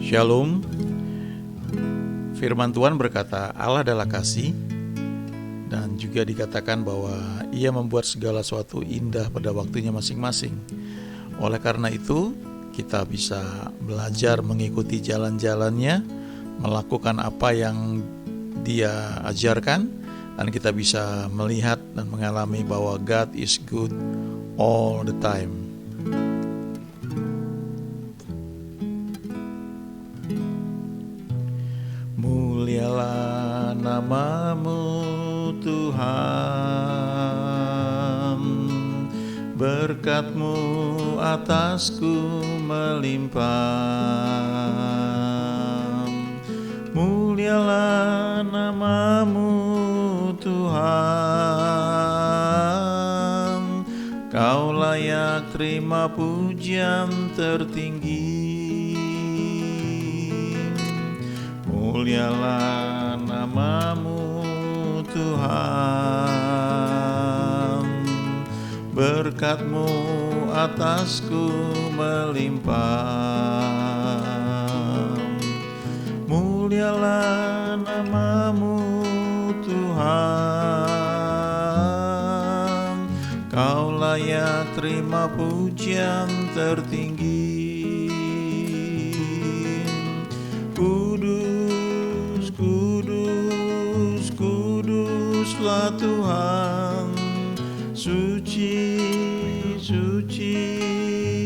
Shalom. Firman Tuhan berkata, Allah adalah kasih, dan juga dikatakan bahwa Ia membuat segala sesuatu indah pada waktunya masing-masing. Oleh karena itu, kita bisa belajar mengikuti jalan-jalannya, melakukan apa yang Dia ajarkan, dan kita bisa melihat dan mengalami bahwa God is good all the time. Mulialah nama-Mu Tuhan, berkat-Mu atasku melimpah. Mulialah nama-Mu Tuhan, Kau layak terima pujian tertinggi. Mulialah nama-Mu Tuhan, berkat-Mu atasku melimpah. Mulialah nama-Mu Tuhan, Kau layak terima pujian tertinggi. Kudus, kudus, kuduslah Tuhan, suci, suci,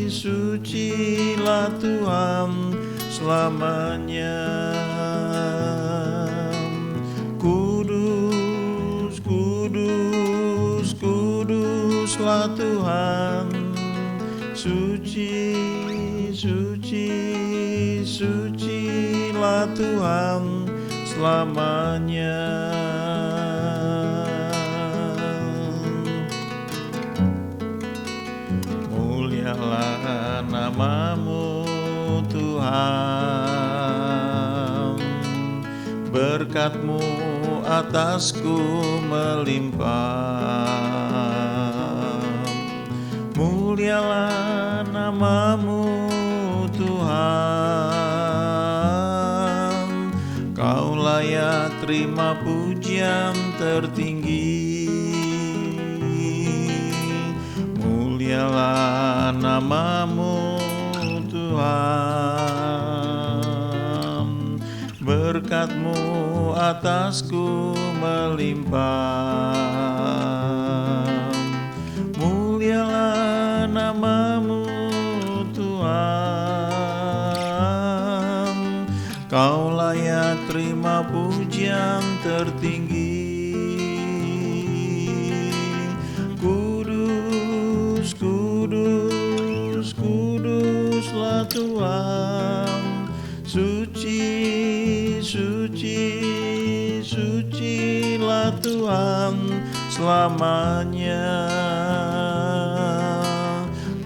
sucilah Tuhan selamanya. Kudus, kudus, kuduslah Tuhan, suci, suci, sucilah Tuhan selamanya. Mulialah nama-Mu Tuhan, berkat-Mu atasku melimpah. Mulialah nama-Mu Tuhan, Kau layak terima pujian tertinggi. Mulialah nama-Mu Tuhan, berkat-Mu atasku melimpah. Mulialah nama-Mu Tuhan, Kau layak terima pujian tertinggi. Kudus, kudus, kuduslah Tuhan, suci, suci, sucilah Tuhan selamanya.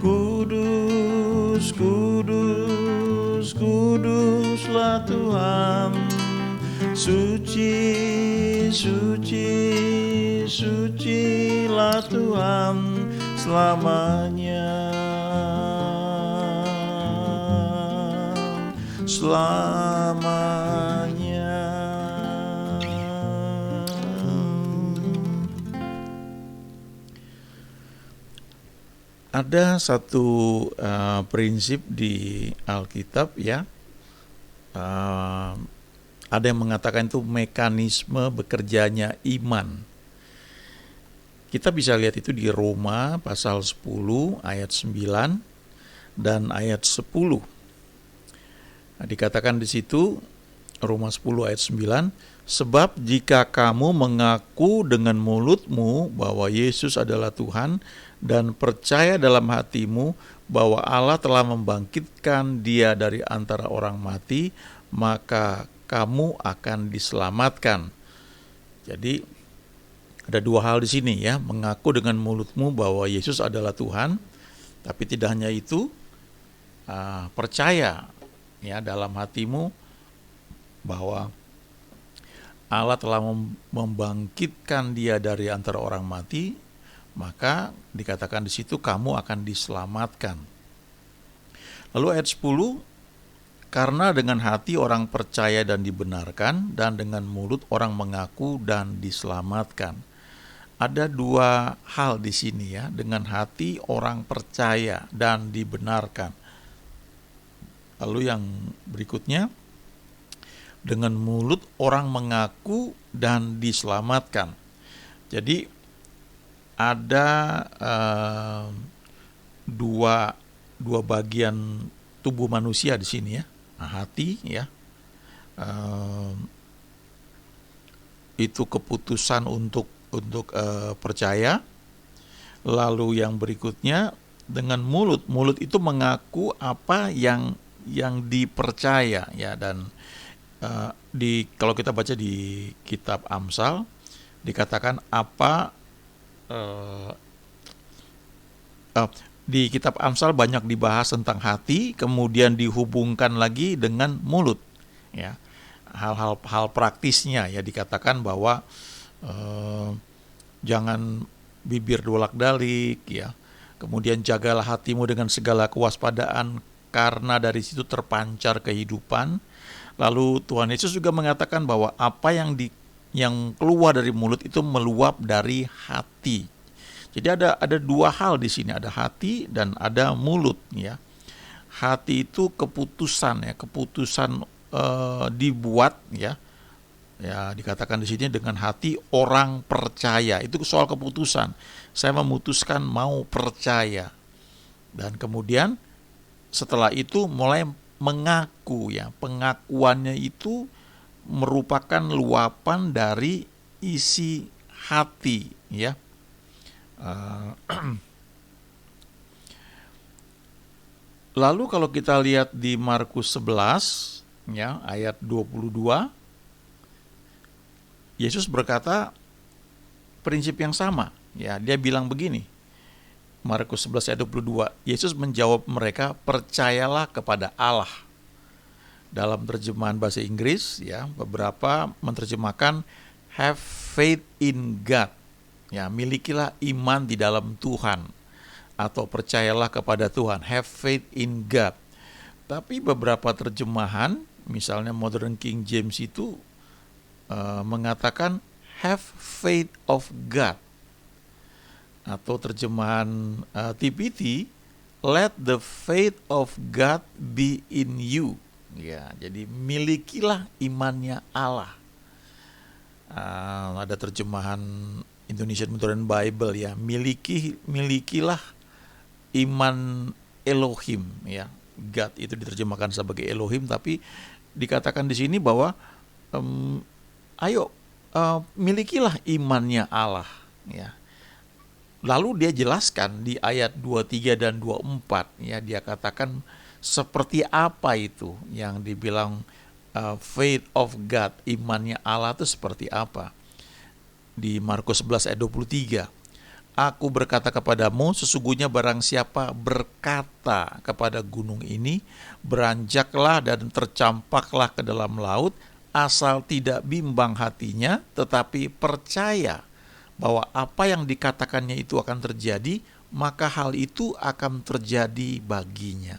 Kudus, kudus, kuduslah Tuhan, suci, suci, sucilah Tuhan selamanya. Selamanya. Ada satu prinsip di Alkitab ya, ada yang mengatakan itu mekanisme bekerjanya iman. Kita bisa lihat itu di Roma pasal 10 ayat 9 dan ayat 10. Nah, dikatakan di situ Roma 10 ayat 9, sebab jika kamu mengaku dengan mulutmu bahwa Yesus adalah Tuhan dan percaya dalam hatimu bahwa Allah telah membangkitkan Dia dari antara orang mati, maka kamu akan diselamatkan. Jadi ada dua hal di sini ya, mengaku dengan mulutmu bahwa Yesus adalah Tuhan, tapi tidak hanya itu, percaya ya dalam hatimu bahwa Allah telah membangkitkan Dia dari antara orang mati, maka dikatakan di situ kamu akan diselamatkan. Lalu ayat 10, Karena dengan hati orang percaya dan dibenarkan, dan dengan mulut orang mengaku dan diselamatkan. Ada dua hal di sini ya, dengan hati orang percaya dan dibenarkan. Lalu yang berikutnya, dengan mulut orang mengaku dan diselamatkan. Jadi ada dua bagian tubuh manusia di sini ya. Hati ya, itu keputusan untuk percaya. Lalu yang berikutnya dengan mulut itu mengaku apa yang dipercaya ya. Dan kalau kita baca di kitab Amsal dikatakan apa di kitab Amsal banyak dibahas tentang hati, kemudian dihubungkan lagi dengan mulut ya. Hal praktisnya ya, dikatakan bahwa jangan bibir dolak-dalik ya. Kemudian jagalah hatimu dengan segala kewaspadaan, karena dari situ terpancar kehidupan. Lalu Tuhan Yesus juga mengatakan bahwa apa yang keluar dari mulut itu meluap dari hati. Jadi ada dua hal di sini, ada hati dan ada mulut ya. Hati itu keputusan ya, keputusan dibuat ya. Ya, dikatakan di sini dengan hati orang percaya. Itu soal keputusan. Saya memutuskan mau percaya. Dan kemudian setelah itu mulai mengaku ya. Pengakuannya itu merupakan luapan dari isi hati ya. Lalu kalau kita lihat di Markus 11 ya, ayat 22, Yesus berkata prinsip yang sama ya. Dia bilang begini, Markus 11 ayat 22, Yesus menjawab mereka, percayalah kepada Allah. Dalam terjemahan bahasa Inggris ya, beberapa menerjemahkan have faith in God. Ya, milikilah iman di dalam Tuhan, atau percayalah kepada Tuhan, have faith in God. Tapi beberapa terjemahan, misalnya Modern King James itu mengatakan have faith of God. Atau terjemahan TPT, let the faith of God be in you. Ya, jadi milikilah imannya Allah. Ada terjemahan Indonesian Modern Bible ya, milikilah iman Elohim ya. God itu diterjemahkan sebagai Elohim, tapi dikatakan di sini bahwa milikilah imannya Allah ya. Lalu dia jelaskan di ayat 23 dan 24 ya, dia katakan seperti apa itu yang dibilang faith of God, imannya Allah itu seperti apa. Di Markus 11 ayat 23, aku berkata kepadamu, sesungguhnya barang siapa berkata kepada gunung ini, beranjaklah dan tercampaklah ke dalam laut, asal tidak bimbang hatinya, tetapi percaya bahwa apa yang dikatakannya itu akan terjadi, maka hal itu akan terjadi baginya.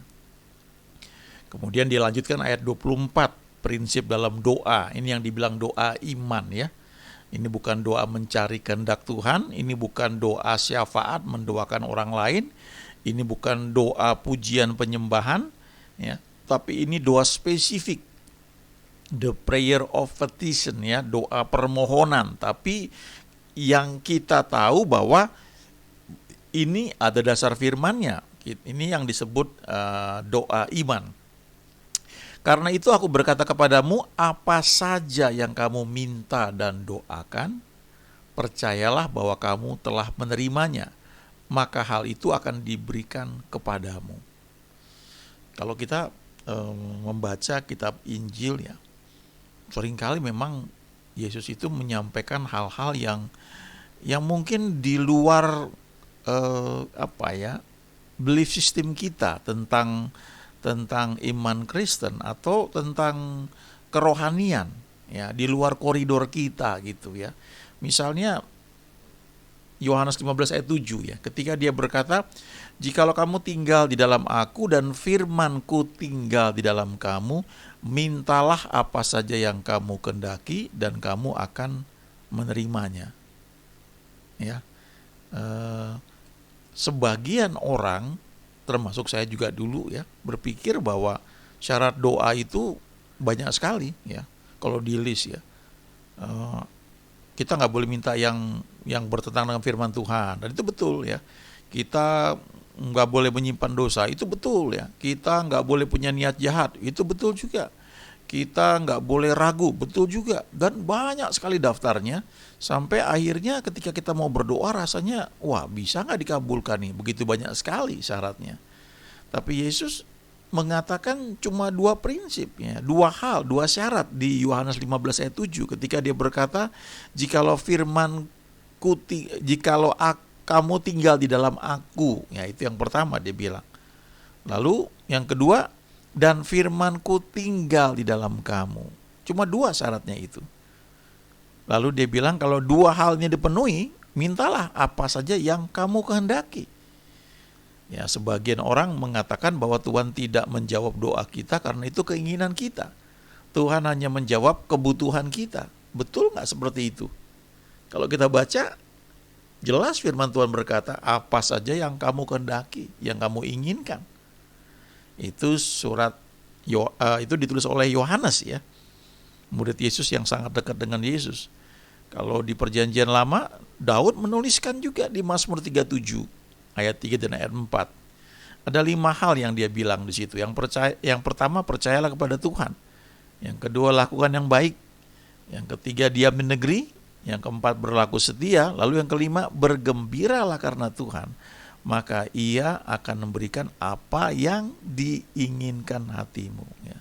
Kemudian dilanjutkan ayat 24, prinsip dalam doa. Ini yang dibilang doa iman ya. Ini bukan doa mencari kehendak Tuhan, ini bukan doa syafaat mendoakan orang lain, ini bukan doa pujian penyembahan ya, tapi ini doa spesifik. The prayer of petition ya, doa permohonan. Tapi yang kita tahu bahwa ini ada dasar firman-Nya. Ini yang disebut doa iman. Karena itu aku berkata kepadamu, apa saja yang kamu minta dan doakan, percayalah bahwa kamu telah menerimanya, maka hal itu akan diberikan kepadamu. Kalau kita membaca kitab Injil ya, seringkali memang Yesus itu menyampaikan hal-hal yang mungkin di luar belief system kita tentang iman Kristen atau tentang kerohanian ya, di luar koridor kita gitu ya. Misalnya Yohanes 15 ayat 7 ya, ketika dia berkata, "Jikalau kamu tinggal di dalam aku dan firman-Ku tinggal di dalam kamu, mintalah apa saja yang kamu kehendaki dan kamu akan menerimanya." Ya. Sebagian orang, termasuk saya juga dulu ya, berpikir bahwa syarat doa itu banyak sekali ya. Kalau di list ya, kita nggak boleh minta yang bertentangan dengan firman Tuhan, dan itu betul ya. Kita nggak boleh menyimpan dosa, itu betul ya. Kita nggak boleh punya niat jahat, itu betul juga. Kita nggak boleh ragu, betul juga. Dan banyak sekali daftarnya, sampai akhirnya ketika kita mau berdoa rasanya, wah bisa nggak dikabulkan nih, begitu banyak sekali syaratnya. Tapi Yesus mengatakan cuma dua prinsip ya, dua hal, dua syarat di Yohanes 15 ayat 7 ketika dia berkata, "Jikalau kamu tinggal di dalam aku." Ya, itu yang pertama dia bilang. Lalu yang kedua, "Dan firman-Ku tinggal di dalam kamu." Cuma dua syaratnya itu. Lalu dia bilang kalau dua hal ini dipenuhi, mintalah apa saja yang kamu kehendaki. Ya, sebagian orang mengatakan bahwa Tuhan tidak menjawab doa kita karena itu keinginan kita. Tuhan hanya menjawab kebutuhan kita. Betul nggak seperti itu? Kalau kita baca, jelas firman Tuhan berkata, apa saja yang kamu kehendaki, yang kamu inginkan. Itu itu ditulis oleh Yohanes ya, murid Yesus yang sangat dekat dengan Yesus. Kalau di Perjanjian Lama, Daud menuliskan juga di Mazmur 37 ayat 3 dan ayat 4. Ada 5 hal yang dia bilang di situ. Yang pertama, percayalah kepada Tuhan. Yang kedua, lakukan yang baik. Yang ketiga, diam di negeri. Yang keempat, berlaku setia. Lalu yang kelima, bergembiralah karena Tuhan, maka Ia akan memberikan apa yang diinginkan hatimu. Ya.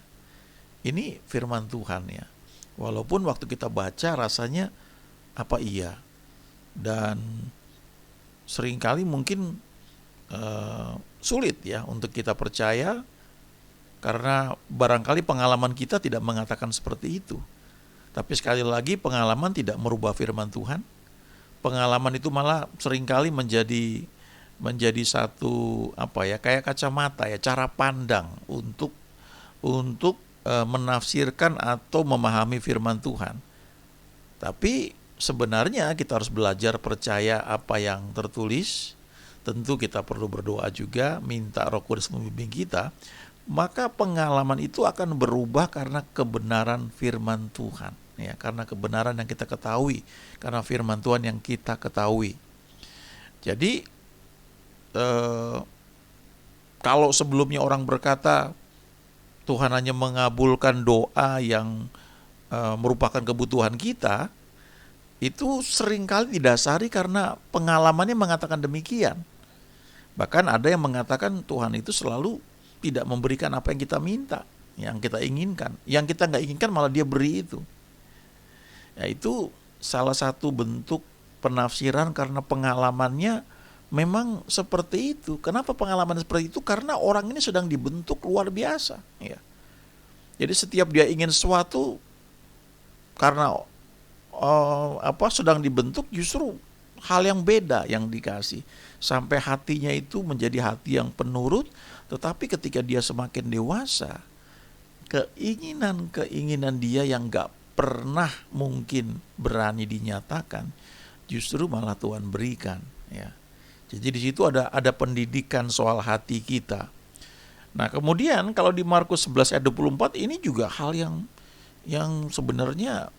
Ini firman Tuhan ya. Walaupun waktu kita baca rasanya apa iya, dan seringkali mungkin sulit ya untuk kita percaya, karena barangkali pengalaman kita tidak mengatakan seperti itu. Tapi sekali lagi, pengalaman tidak merubah firman Tuhan. Pengalaman itu malah seringkali menjadi satu kayak kacamata ya, cara pandang untuk menafsirkan atau memahami firman Tuhan. Tapi sebenarnya kita harus belajar percaya apa yang tertulis. Tentu kita perlu berdoa juga, minta Roh Kudus membimbing kita. Maka pengalaman itu akan berubah karena kebenaran firman Tuhan ya, karena kebenaran yang kita ketahui, karena firman Tuhan yang kita ketahui. Jadi kalau sebelumnya orang berkata Tuhan hanya mengabulkan doa yang merupakan kebutuhan kita, itu seringkali didasari karena pengalamannya mengatakan demikian. Bahkan ada yang mengatakan Tuhan itu selalu tidak memberikan apa yang kita minta, yang kita inginkan. Yang kita nggak inginkan malah Dia beri itu. Ya, itu salah satu bentuk penafsiran karena pengalamannya memang seperti itu. Kenapa pengalaman seperti itu? Karena orang ini sedang dibentuk luar biasa. Ya. Jadi setiap dia ingin sesuatu, karena sedang dibentuk, justru hal yang beda yang dikasih. Sampai hatinya itu menjadi hati yang penurut. Tetapi ketika dia semakin dewasa, keinginan dia yang gak pernah mungkin berani dinyatakan, justru malah Tuhan berikan ya. Jadi di situ ada pendidikan soal hati kita. Nah, kemudian kalau di Markus 11 ayat 24 ini juga hal yang sebenarnya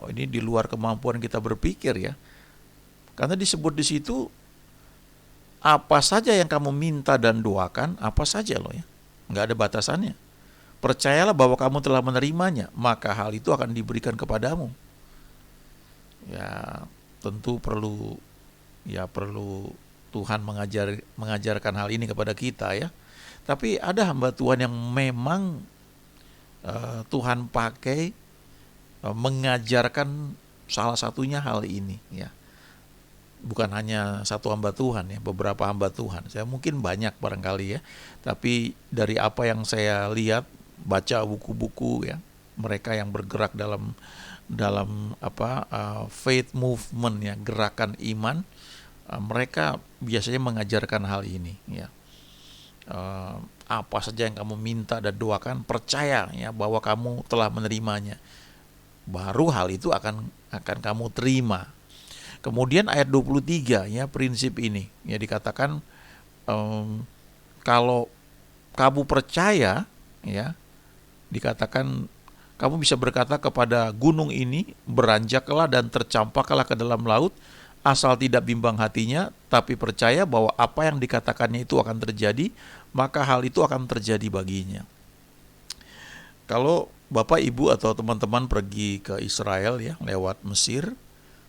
ini di luar kemampuan kita berpikir ya. Karena disebut di situ, apa saja yang kamu minta dan doakan, apa saja loh ya. Enggak ada batasannya. Percayalah bahwa kamu telah menerimanya, maka hal itu akan diberikan kepadamu. Ya, tentu perlu Tuhan mengajarkan hal ini kepada kita ya. Tapi ada hamba Tuhan yang memang Tuhan pakai mengajarkan salah satunya hal ini ya. Bukan hanya satu hamba Tuhan ya, beberapa hamba Tuhan. Saya mungkin banyak barangkali ya. Tapi dari apa yang saya lihat, baca buku-buku ya, mereka yang bergerak dalam faith movement ya, gerakan iman, mereka biasanya mengajarkan hal ini, ya. Apa saja yang kamu minta dan doakan, percaya ya bahwa kamu telah menerimanya, baru hal itu akan kamu terima. Kemudian ayat 23 ya, prinsip ini ya dikatakan, kalau kamu percaya ya, dikatakan kamu bisa berkata kepada gunung ini, beranjaklah dan tercampaklah ke dalam laut, asal tidak bimbang hatinya, tapi percaya bahwa apa yang dikatakannya itu akan terjadi, maka hal itu akan terjadi baginya. Kalau Bapak, Ibu, atau teman-teman pergi ke Israel ya, lewat Mesir,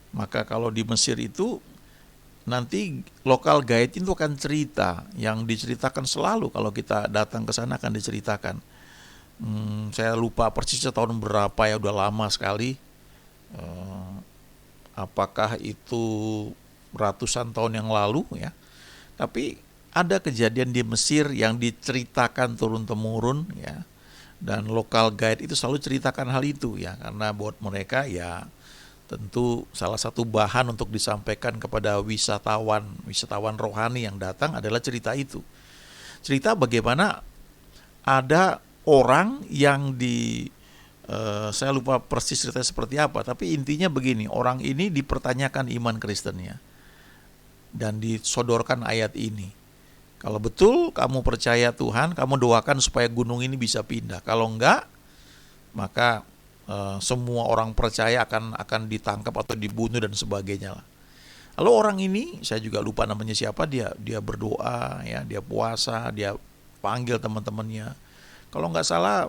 maka kalau di Mesir itu nanti lokal guide itu akan cerita, yang diceritakan selalu kalau kita datang ke sana akan diceritakan. Saya lupa persisnya tahun berapa ya, udah lama sekali. Apakah itu ratusan tahun yang lalu ya. Tapi ada kejadian di Mesir yang diceritakan turun-temurun ya. Dan lokal guide itu selalu ceritakan hal itu ya, karena buat mereka ya tentu salah satu bahan untuk disampaikan kepada wisatawan rohani yang datang adalah cerita itu. Cerita bagaimana ada orang yang saya lupa persis ceritanya seperti apa, tapi intinya begini, orang ini dipertanyakan iman Kristennya dan disodorkan ayat ini. Kalau betul kamu percaya Tuhan, kamu doakan supaya gunung ini bisa pindah. Kalau enggak, maka semua orang percaya akan ditangkap atau dibunuh dan sebagainya lah. Lalu orang ini, saya juga lupa namanya siapa, dia berdoa ya, dia puasa, dia panggil teman-temannya. Kalau nggak salah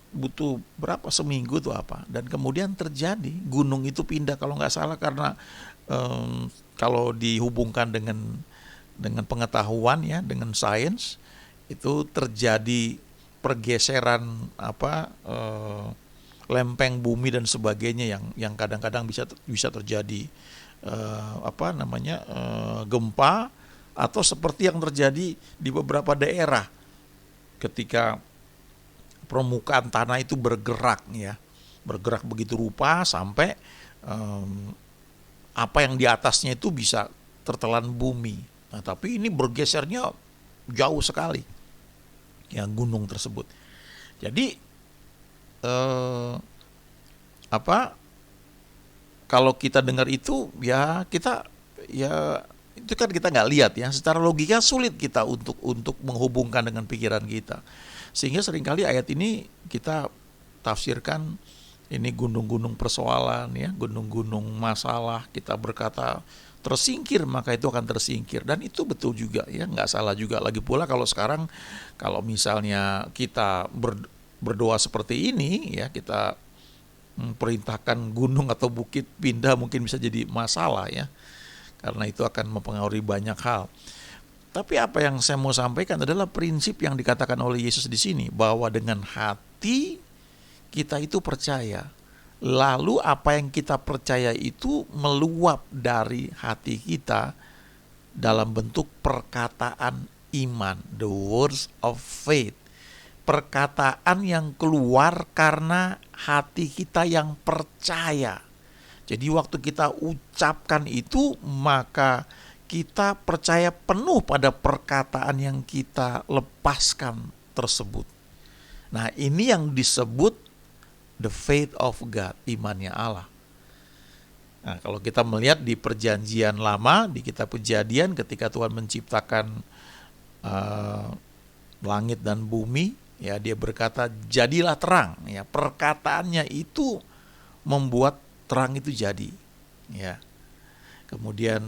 butuh berapa, seminggu tuh apa, dan kemudian terjadi gunung itu pindah kalau nggak salah, karena kalau dihubungkan dengan pengetahuan ya, dengan sains, itu terjadi pergeseran lempeng bumi dan sebagainya yang kadang-kadang bisa terjadi gempa, atau seperti yang terjadi di beberapa daerah ketika permukaan tanah itu bergerak begitu rupa sampai apa yang di atasnya itu bisa tertelan bumi. Nah, tapi ini bergesernya jauh sekali ya, gunung tersebut. Jadi kalau kita dengar itu ya, itu kan kita nggak lihat ya, secara logika sulit kita untuk menghubungkan dengan pikiran kita. Sehingga seringkali ayat ini kita tafsirkan ini gunung-gunung persoalan ya, gunung-gunung masalah. Kita berkata tersingkir maka itu akan tersingkir, dan itu betul juga ya, nggak salah juga. Lagi pula kalau sekarang, kalau misalnya kita berdoa seperti ini ya, kita perintahkan gunung atau bukit pindah, mungkin bisa jadi masalah ya, karena itu akan mempengaruhi banyak hal. Tapi apa yang saya mau sampaikan adalah prinsip yang dikatakan oleh Yesus di sini, bahwa dengan hati kita itu percaya, lalu apa yang kita percaya itu meluap dari hati kita dalam bentuk perkataan iman, the words of faith. Perkataan yang keluar karena hati kita yang percaya. Jadi waktu kita ucapkan itu, maka kita percaya penuh pada perkataan yang kita lepaskan tersebut. Nah, ini yang disebut the faith of God, imannya Allah. Nah, kalau kita melihat di perjanjian lama, di kitab Kejadian, ketika Tuhan menciptakan langit dan bumi, ya, dia berkata jadilah terang, ya, perkataannya itu membuat terang itu jadi, ya. Kemudian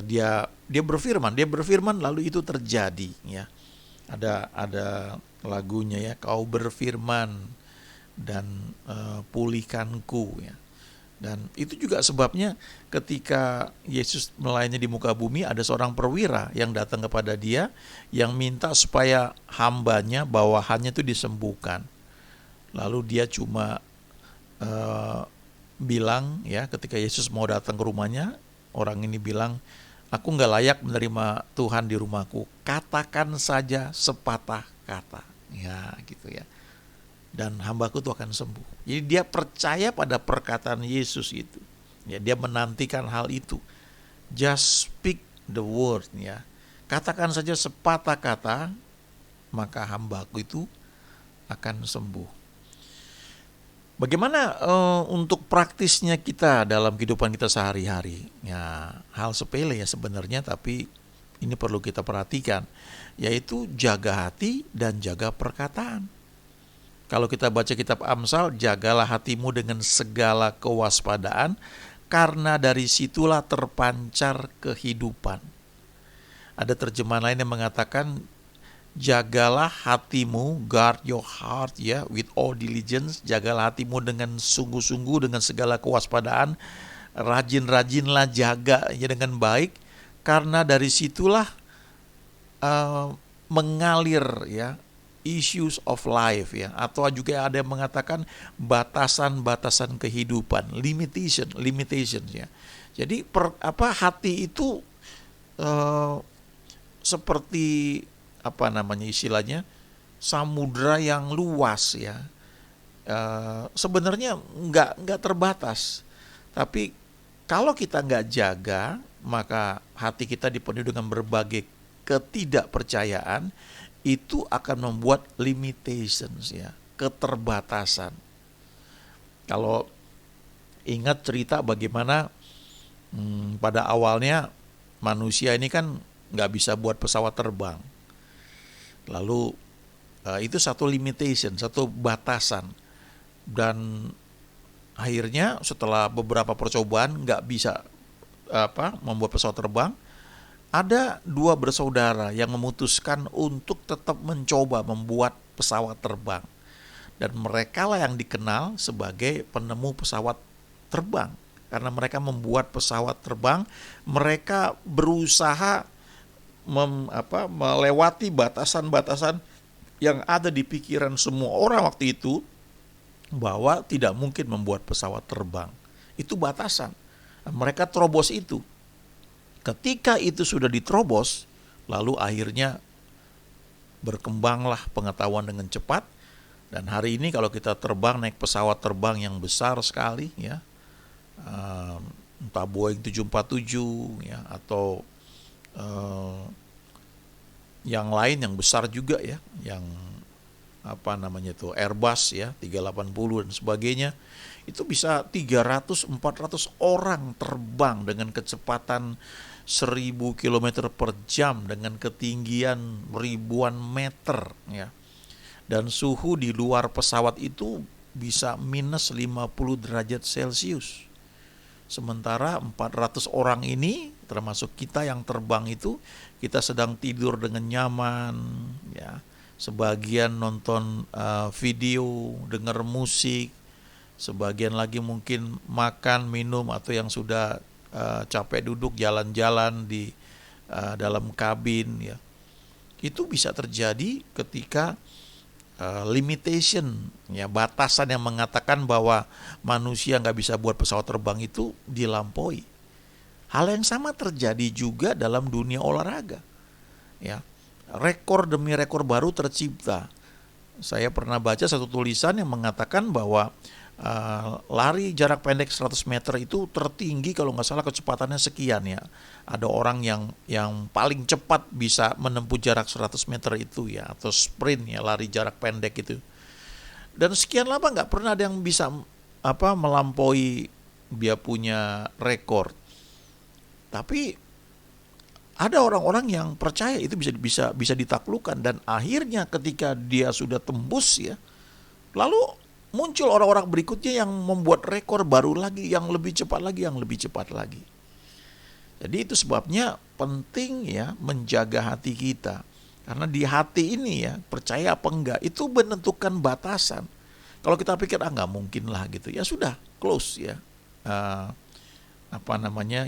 dia berfirman lalu itu terjadi, ya. Ada lagunya ya, kau berfirman dan pulihkanku, ya. Dan itu juga sebabnya ketika Yesus melayani di muka bumi, ada seorang perwira yang datang kepada dia yang minta supaya hambanya, bawahannya itu disembuhkan. Lalu dia cuma bilang ya, ketika Yesus mau datang ke rumahnya, orang ini bilang, aku gak layak menerima Tuhan di rumahku, katakan saja sepatah kata, ya gitu ya, dan hambaku itu akan sembuh. Jadi dia percaya pada perkataan Yesus itu, ya, dia menantikan hal itu, Just speak the word, ya. Katakan saja sepatah kata, maka hambaku itu akan sembuh. Bagaimana untuk praktisnya kita dalam kehidupan kita sehari-hari? Ya, hal sepele ya sebenarnya, tapi ini perlu kita perhatikan, yaitu jaga hati dan jaga perkataan. Kalau kita baca kitab Amsal, jagalah hatimu dengan segala kewaspadaan, karena dari situlah terpancar kehidupan. Ada terjemahan lain yang mengatakan, jagalah hatimu, guard your heart, ya, with all diligence. Jagalah hatimu dengan sungguh-sungguh, dengan segala kewaspadaan. Rajin-rajinlah jaga ya dengan baik, karena dari situlah mengalir ya issues of life, ya, atau juga ada yang mengatakan batasan-batasan kehidupan, limitations ya. Jadi hati itu seperti istilahnya samudra yang luas, ya. Sebenarnya nggak terbatas, tapi kalau kita nggak jaga, maka hati kita dipenuhi dengan berbagai ketidakpercayaan. Itu akan membuat limitations, ya, keterbatasan. Kalau ingat cerita bagaimana pada awalnya manusia ini kan nggak bisa buat pesawat terbang. Lalu itu satu limitation, satu batasan. Dan akhirnya setelah beberapa percobaan nggak bisa membuat pesawat terbang, ada dua bersaudara yang memutuskan untuk tetap mencoba membuat pesawat terbang. Dan mereka lah yang dikenal sebagai penemu pesawat terbang. Karena mereka membuat pesawat terbang, mereka berusaha melewati batasan-batasan yang ada di pikiran semua orang waktu itu, bahwa tidak mungkin membuat pesawat terbang. Itu batasan. Mereka terobos itu. Ketika itu sudah diterobos, lalu akhirnya berkembanglah pengetahuan dengan cepat. Dan hari ini kalau kita terbang, naik pesawat terbang yang besar sekali, ya, entah Boeing 747 ya, atau yang lain yang besar juga, ya, yang Airbus ya 380 dan sebagainya, itu bisa 300-400 orang terbang dengan kecepatan 1000 km per jam dengan ketinggian ribuan meter, ya. Dan suhu di luar pesawat itu bisa minus 50 derajat Celcius. Sementara 400 orang ini, termasuk kita yang terbang itu, kita sedang tidur dengan nyaman, ya. Sebagian nonton video, dengar musik, sebagian lagi mungkin makan, minum, atau yang sudah capek duduk jalan-jalan di dalam kabin, ya. Itu bisa terjadi ketika limitation, ya, batasan yang mengatakan bahwa manusia nggak bisa buat pesawat terbang itu dilampaui. Hal yang sama terjadi juga dalam dunia olahraga, ya. Rekor demi rekor baru tercipta. Saya pernah baca satu tulisan yang mengatakan bahwa lari jarak pendek 100 meter itu tertinggi, kalau nggak salah kecepatannya sekian, ya. Ada orang yang paling cepat bisa menempuh jarak 100 meter itu, ya, atau sprint, ya, lari jarak pendek itu. Dan sekian lama nggak pernah ada yang bisa melampaui dia punya rekor. Tapi ada orang-orang yang percaya itu bisa ditaklukkan, dan akhirnya ketika dia sudah tembus, ya, lalu muncul orang-orang berikutnya yang membuat rekor baru lagi, yang lebih cepat lagi, yang lebih cepat lagi. Jadi itu sebabnya penting, ya, menjaga hati kita. Karena di hati ini, ya, percaya apa enggak, itu menentukan batasan. Kalau kita pikir nggak mungkin lah gitu, ya sudah close, ya,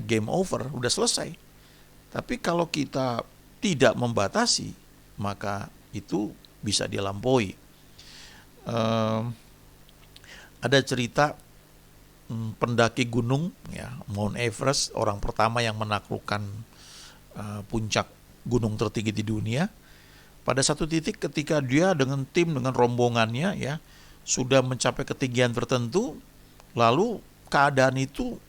game over, udah selesai. Tapi kalau kita tidak membatasi, maka itu bisa dilampaui. Ada cerita pendaki gunung, ya, Mount Everest, orang pertama yang menaklukkan puncak gunung tertinggi di dunia. Pada satu titik ketika dia dengan tim, dengan rombongannya, ya, sudah mencapai ketinggian tertentu, lalu keadaan itu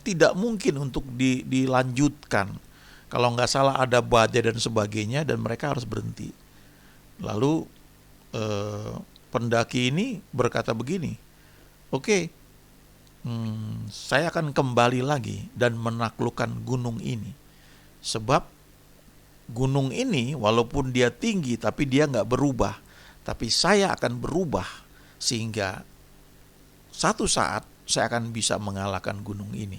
tidak mungkin untuk dilanjutkan. Kalau nggak salah ada badai dan sebagainya dan mereka harus berhenti. Lalu pendaki ini berkata begini, oke, saya akan kembali lagi dan menaklukkan gunung ini. Sebab gunung ini walaupun dia tinggi tapi dia nggak berubah. Tapi saya akan berubah sehingga satu saat saya akan bisa mengalahkan gunung ini.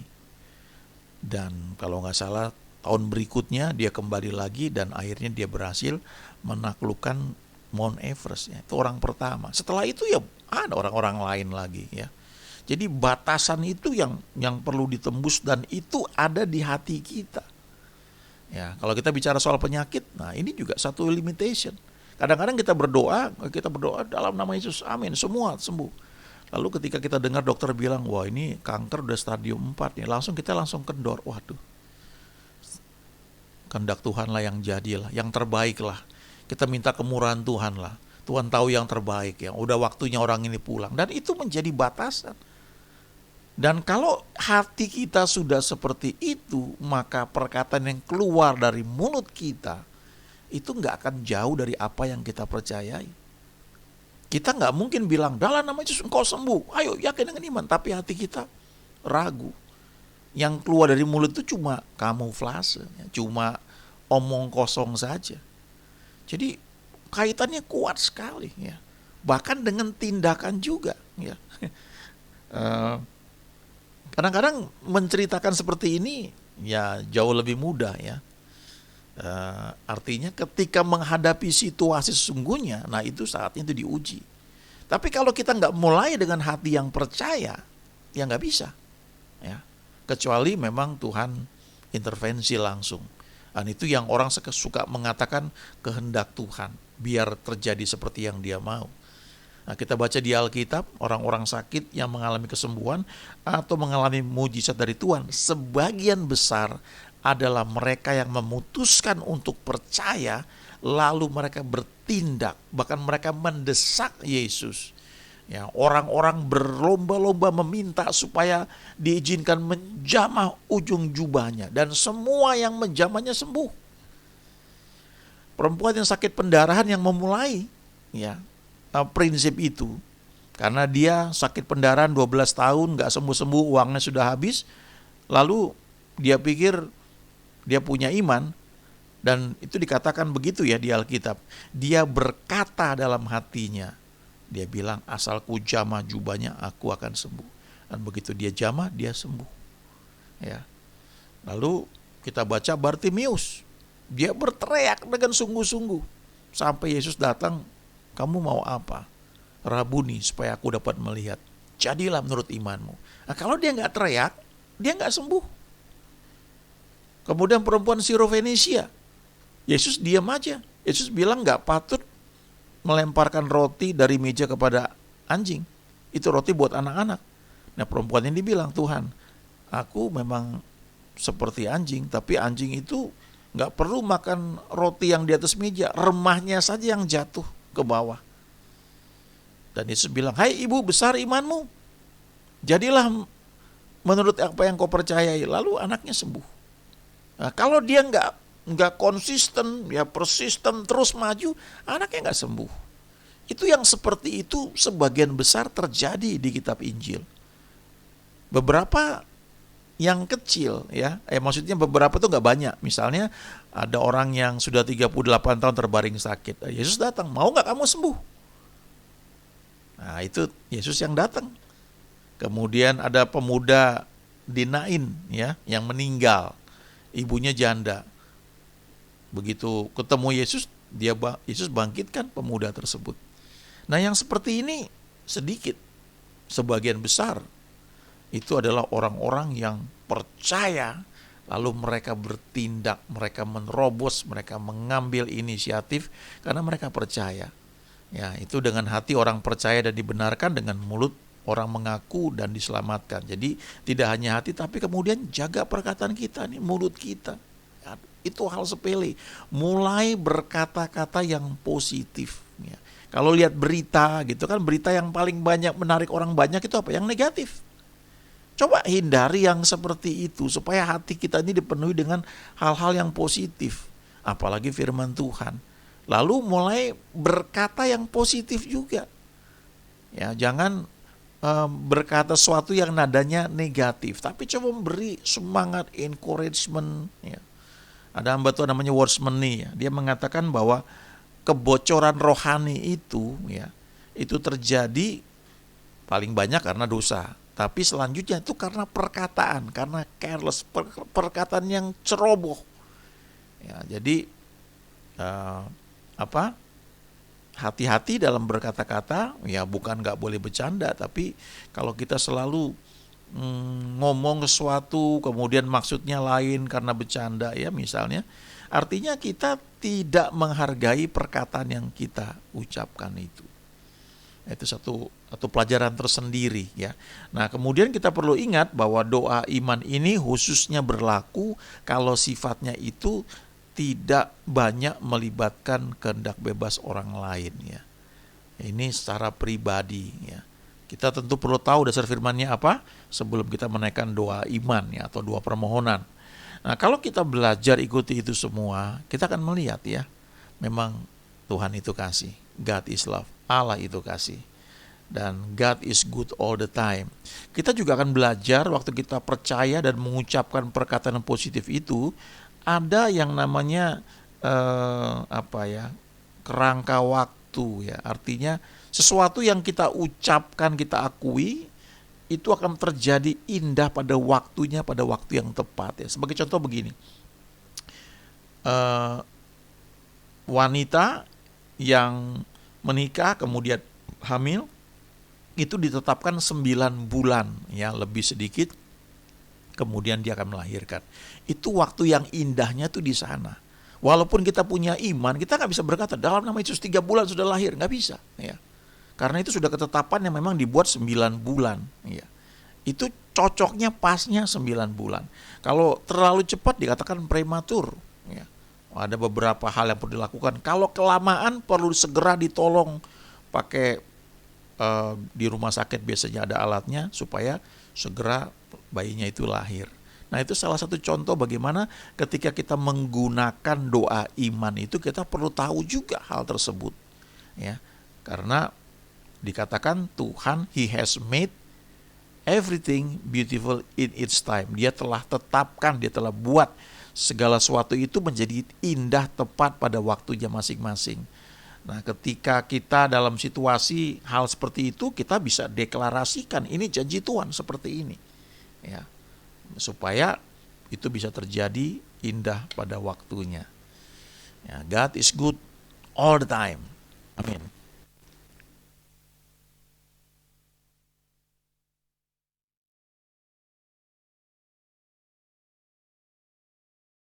Dan kalau nggak salah tahun berikutnya dia kembali lagi dan akhirnya dia berhasil menaklukkan Mount Everest. Itu orang pertama. Setelah itu ya ada orang-orang lain lagi ya. Jadi batasan itu yang perlu ditembus dan itu ada di hati kita. Ya, kalau kita bicara soal penyakit, nah ini juga satu limitation. Kadang-kadang kita berdoa dalam nama Yesus, amin, semua sembuh. Lalu ketika kita dengar dokter bilang, wah ini kanker udah stadium 4 nih, kita langsung kendor, waduh. Kehendak Tuhan lah yang jadilah, yang terbaik lah. Kita minta kemurahan Tuhan lah. Tuhan tahu yang terbaik ya, udah waktunya orang ini pulang. Dan itu menjadi batasan. Dan kalau hati kita sudah seperti itu, maka perkataan yang keluar dari mulut kita itu nggak akan jauh dari apa yang kita percayai. Kita nggak mungkin bilang, dalam nama Yesus engkau sembuh, ayo yakin dengan iman. Tapi hati kita ragu. Yang keluar dari mulut itu cuma kamuflase, cuma omong kosong saja. Jadi kaitannya kuat sekali ya. Bahkan dengan tindakan juga ya. Kadang-kadang menceritakan seperti ini ya jauh lebih mudah ya. Artinya ketika menghadapi situasi sesungguhnya, nah itu saatnya itu diuji. Tapi kalau kita nggak mulai dengan hati yang percaya, ya nggak bisa. Ya, kecuali memang Tuhan intervensi langsung. Dan itu yang orang suka mengatakan kehendak Tuhan, biar terjadi seperti yang Dia mau. Nah, kita baca di Alkitab, orang-orang sakit yang mengalami kesembuhan atau mengalami mujizat dari Tuhan, sebagian besar adalah mereka yang memutuskan untuk percaya, lalu mereka bertindak, bahkan mereka mendesak Yesus. Ya, orang-orang berlomba-lomba meminta supaya diizinkan menjamah ujung jubahnya, dan semua yang menjamahnya sembuh. Perempuan yang sakit pendarahan yang memulai ya prinsip itu, karena dia sakit pendarahan 12 tahun gak sembuh-sembuh, uangnya sudah habis. Lalu dia pikir dia punya iman, dan itu dikatakan begitu ya di Alkitab. Dia berkata dalam hatinya, dia bilang, asal ku jamah jubahnya aku akan sembuh. Dan begitu dia jamah, dia sembuh ya. Lalu kita baca Bartimius, dia berteriak dengan sungguh-sungguh sampai Yesus datang, kamu mau apa? Rabuni, supaya aku dapat melihat. Jadilah menurut imanmu. Nah, kalau dia nggak teriak, dia nggak sembuh. Kemudian perempuan Sirofenisia, Yesus diam aja. Yesus bilang nggak patut melemparkan roti dari meja kepada anjing. Itu roti buat anak-anak. Nah, perempuan ini bilang, Tuhan, aku memang seperti anjing, tapi anjing itu nggak perlu makan roti yang di atas meja, remahnya saja yang jatuh ke bawah. Dan Yesus bilang, hai ibu, besar imanmu, jadilah menurut apa yang kau percayai. Lalu anaknya sembuh. Nah, kalau dia nggak konsisten, ya persisten terus maju, anaknya nggak sembuh. Itu yang seperti itu sebagian besar terjadi di kitab Injil. Beberapa yang kecil ya, maksudnya beberapa itu nggak banyak. Misalnya ada orang yang sudah 38 tahun terbaring sakit. Yesus datang, mau nggak kamu sembuh? Nah, itu Yesus yang datang. Kemudian ada pemuda di Nain ya, yang meninggal, ibunya janda. Begitu ketemu Yesus, Yesus bangkitkan pemuda tersebut. Nah, yang seperti ini sedikit, sebagian besar itu adalah orang-orang yang percaya, lalu mereka bertindak, mereka menerobos, mereka mengambil inisiatif karena mereka percaya. Ya, itu dengan hati orang percaya dan dibenarkan, dengan mulut orang mengaku dan diselamatkan. Jadi tidak hanya hati, tapi kemudian jaga perkataan kita nih, mulut kita. Ya, itu hal sepele. Mulai berkata-kata yang positif. Ya. Kalau lihat berita gitu kan, berita yang paling banyak menarik orang banyak itu apa? Yang negatif. Coba hindari yang seperti itu supaya hati kita ini dipenuhi dengan hal-hal yang positif, apalagi firman Tuhan. Lalu mulai berkata yang positif juga. Ya, jangan berkata sesuatu yang nadanya negatif, tapi coba memberi semangat, encouragement. Ya. Ada hamba Tuhan namanya Wordsmani, ya. Dia mengatakan bahwa kebocoran rohani itu, ya, itu terjadi paling banyak karena dosa. Tapi selanjutnya itu karena perkataan, karena careless, perkataan yang ceroboh. Ya, jadi hati-hati dalam berkata-kata. Ya, bukan nggak boleh bercanda, tapi kalau kita selalu ngomong sesuatu kemudian maksudnya lain karena bercanda, ya misalnya, artinya kita tidak menghargai perkataan yang kita ucapkan itu. Itu satu pelajaran tersendiri, ya. Nah, kemudian kita perlu ingat bahwa doa iman ini khususnya berlaku kalau sifatnya itu tidak banyak melibatkan kehendak bebas orang lain, ya. Ini secara pribadi, ya. Kita tentu perlu tahu dasar firman-Nya apa sebelum kita menaikkan doa iman, ya, atau doa permohonan. Nah, kalau kita belajar ikuti itu semua, kita akan melihat, ya, memang Tuhan itu kasih. God is love. Allah itu kasih. Dan God is good all the time. Kita juga akan belajar waktu kita percaya dan mengucapkan perkataan yang positif itu, ada yang namanya kerangka waktu, ya. Artinya sesuatu yang kita ucapkan, kita akui, itu akan terjadi indah pada waktunya, pada waktu yang tepat, ya. Sebagai contoh begini, wanita yang menikah kemudian hamil itu ditetapkan 9 bulan, ya, lebih sedikit, kemudian dia akan melahirkan. Itu waktu yang indahnya tuh di sana. Walaupun kita punya iman, kita nggak bisa berkata dalam nama Yesus 3 bulan sudah lahir, nggak bisa, ya. Karena itu sudah ketetapan yang memang dibuat 9 bulan, ya. Itu cocoknya pasnya 9 bulan. Kalau terlalu cepat dikatakan prematur, ya. Ada beberapa hal yang perlu dilakukan. Kalau kelamaan perlu segera ditolong pakai di rumah sakit, biasanya ada alatnya supaya segera bayinya itu lahir. Nah, itu salah satu contoh bagaimana ketika kita menggunakan doa iman itu kita perlu tahu juga hal tersebut, ya. Karena dikatakan Tuhan, He has made everything beautiful in its time. Dia telah tetapkan, dia telah buat segala sesuatu itu menjadi indah tepat pada waktunya masing-masing. Nah, ketika kita dalam situasi hal seperti itu, kita bisa deklarasikan ini janji Tuhan seperti ini, ya, supaya itu bisa terjadi indah pada waktunya. Ya, God is good all the time. Amin.